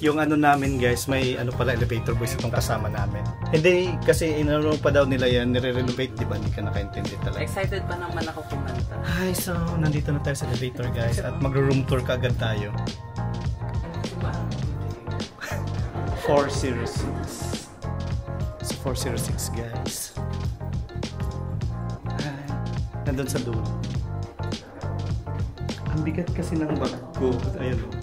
Yung ano namin guys, may ano pala elevator boys itong kasama namin. Hindi kasi inano pa daw nila yan, nire-renovate, di ba? Hindi ka nakaintindi talaga. Excited pa naman ako kumanta. Hi, so nandito na tayo sa elevator guys at magro-room tour kaagad tayo. 406. It's 406 guys. Hi. Nandun sa dulo. Ang bigat kasi ng bag ko. Ayun o.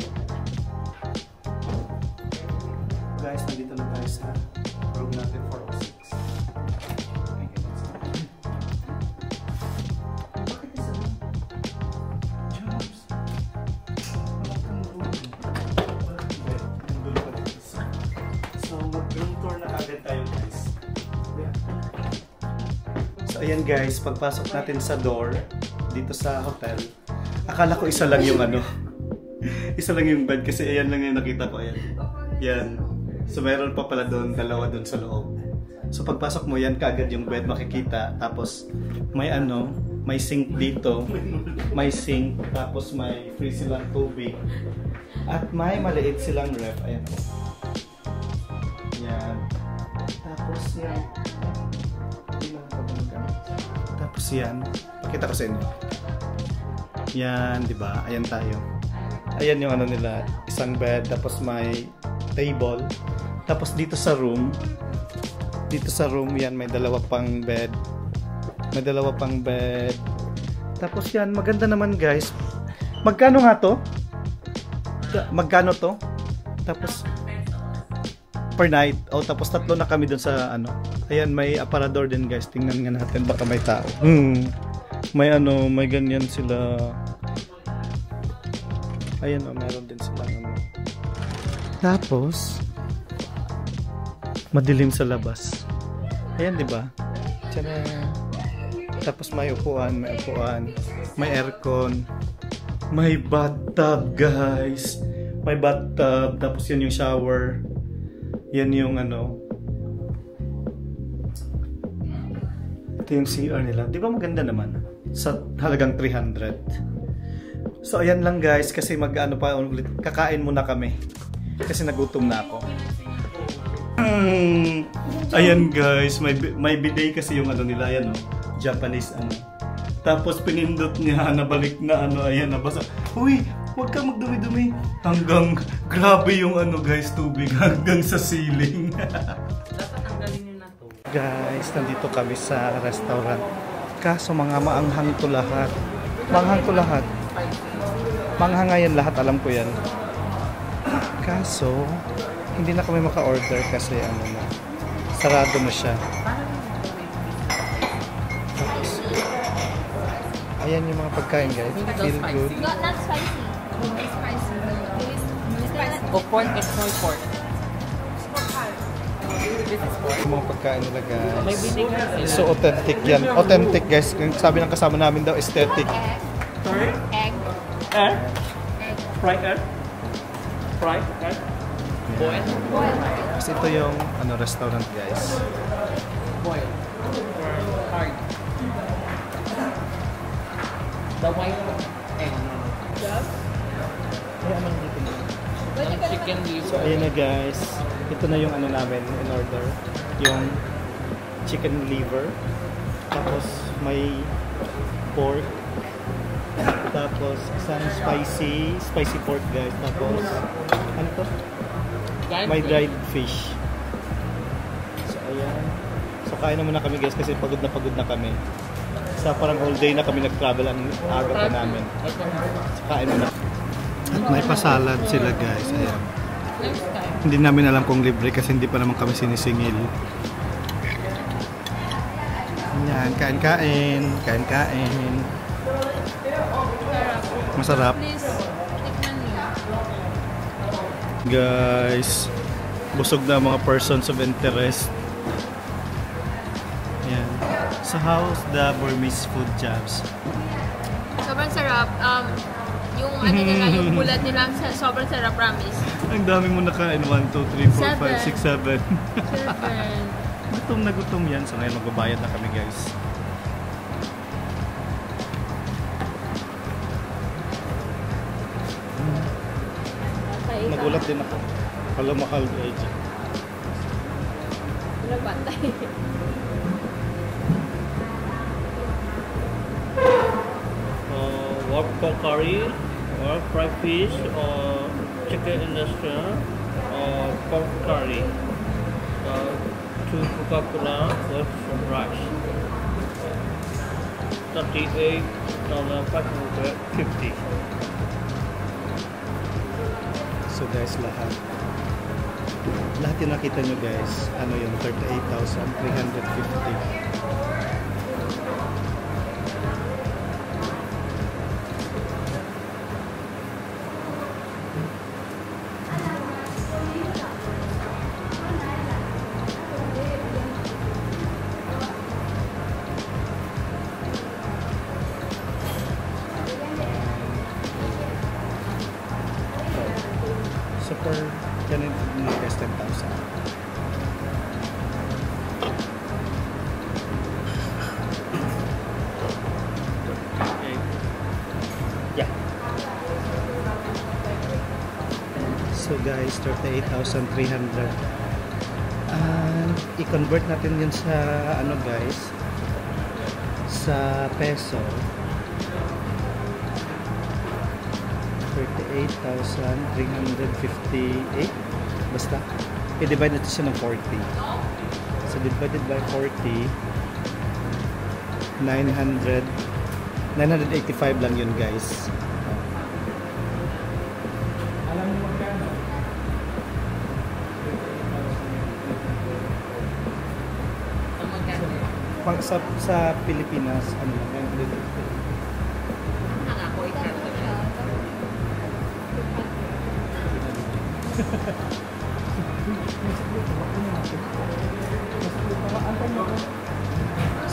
Guys, nandito na tayo sa room natin 406. Bakit isa na? Jobs. Wala kang room. Ang dulo pa dito. So, mag-room tour na agad tayo guys. So, ayan guys, pagpasok natin sa door dito sa hotel, akala ko isa lang yung ano. Isa lang yung bed kasi ayan lang yung nakita ko. Ayan. Yan. So mayroon pa pala doon, dalawa doon sa loob. So pagpasok mo yan, kaagad yung bed makikita. Tapos may ano, may sink dito. May sink, tapos may free silang tubig. At may maliit silang ref. Ayan po. Yan. Tapos yan. Tapos yan. Pakita ko sa inyo. Yan, di ba? Ayan tayo. Ayan yung ano nila, isang bed, tapos may table. Tapos dito sa room, yan may dalawa pang bed. May dalawa pang bed. Tapos yan, maganda naman guys. Magkano nga to? Magkano to? Tapos per night. Oh, tapos tatlo na kami dun sa ano. Ayan, may aparador din guys. Tingnan nga natin baka may tao. May ano, may ganyan sila. Ayan o, meron din sila ano. Tapos madilim sa labas. Ayan, di ba? Tapos may upuan, may aircon, may bathtub, guys. May bathtub, tapos yun yung shower. Yan yung ano. Ito yung CR nila. Di ba maganda naman? Sa halagang 300. So ayan lang guys, kasi mag-ano pa ulit, kakain muna kami. Kasi nagutom na ako. Ayan guys, may bidet kasi yung ano nila, ayan oh, Japanese ano. Tapos pinindot niya, nabalik na ano, ayan, nabasa. Uy, huwag ka magdumi-dumi. Hanggang, grabe yung ano guys, tubig hanggang sa ceiling. Dapat tanggalin nyo na to. Guys, nandito kami sa restaurant. Kaso mga maanghang to lahat. Maanghang to lahat. Manghangayan lahat, alam ko yan. Kaso, hindi na kami maka-order kasi ano na, sarado na siya. Tapos, ayan yung mga pagkain guys. Feel good. Not spicy. Spicy. O pork, it's no pork. This is pork. Yung mga pagkain nila guys. May vinegar sila. So authentic yan. Authentic guys. Sabi ng kasama namin daw, aesthetic. Sorry? Egg. Egg? Fried egg? Fried egg? Boil? Boil. Kasi ito yung ano, restaurant guys. Boil. Or hard? The white egg. Chicken liver. So ayan na guys. Ito na yung ano namin in order. Yung chicken liver. Tapos may pork. Tapos isang spicy pork guys. Tapos ano to? May dried fish. So ayan. So kain na muna kami guys kasi pagod na kami. Sa parang whole day na kami nag-travel, ang aga pa namin. So kain muna. At may pasalad sila guys. Ayan. Hindi namin alam kung libre kasi hindi pa naman kami sinisingil. Ayan, kain-kain. Kain-kain. Masarap. Guys, busog na mga persons of interest. Ayan. So how's the Burmese food, Jabs? Sobrang sarap. Yung ano nila, yung bulat nila, sobrang sarap, promise. Ang dami mo nakain. 1, 2, 3, 4, 5, 6, 7. 7. Gutom na gutom yan. So ngayon magbabayad na kami guys. nagulat din ako. Hala, mahal guys. Wala bantay. What pork curry, or fried fish, or chicken industrial, or pork curry. 2 Coca-Cola with rice. $38,550. So guys, lahat yung nakita nyo guys, ano yung 38,350. So per ganun mga guys, 10,000. Yeah. So guys, 38,300. And i-convert natin yun sa ano guys, sa peso. 38,358 basta i-divide natin siya ng 40, so divided by 40, 985 lang yun guys. Alam mo magkano? Pag sa Pilipinas ano lang yan.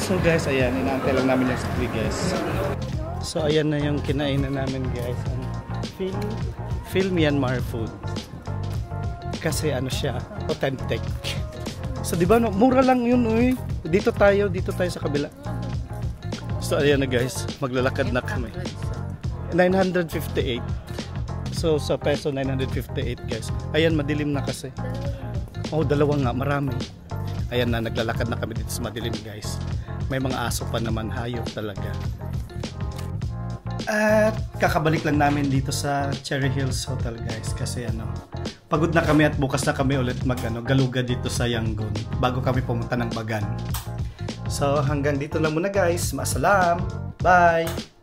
So guys, ayan, inaantay lang namin yung sukli guys. So ayan na yung kinainan namin guys. Phil Myanmar food. Kasi ano siya, authentic. So di ba no, mura lang yun uy. Dito tayo sa kabila. So ayan na guys, maglalakad na kami. 958. So sa peso 958 guys. Ayan, madilim na kasi. Oh, dalawa nga, marami. Ayan na, naglalakad na kami dito sa madilim guys. May mga aso pa naman, hayop talaga. At kakabalik lang namin dito sa Cherry Hills Hotel guys. Kasi ano, pagod na kami at bukas na kami ulit galuga dito sa Yangon bago kami pumunta ng Bagan. So hanggang dito lang muna guys. Maasalam. Bye!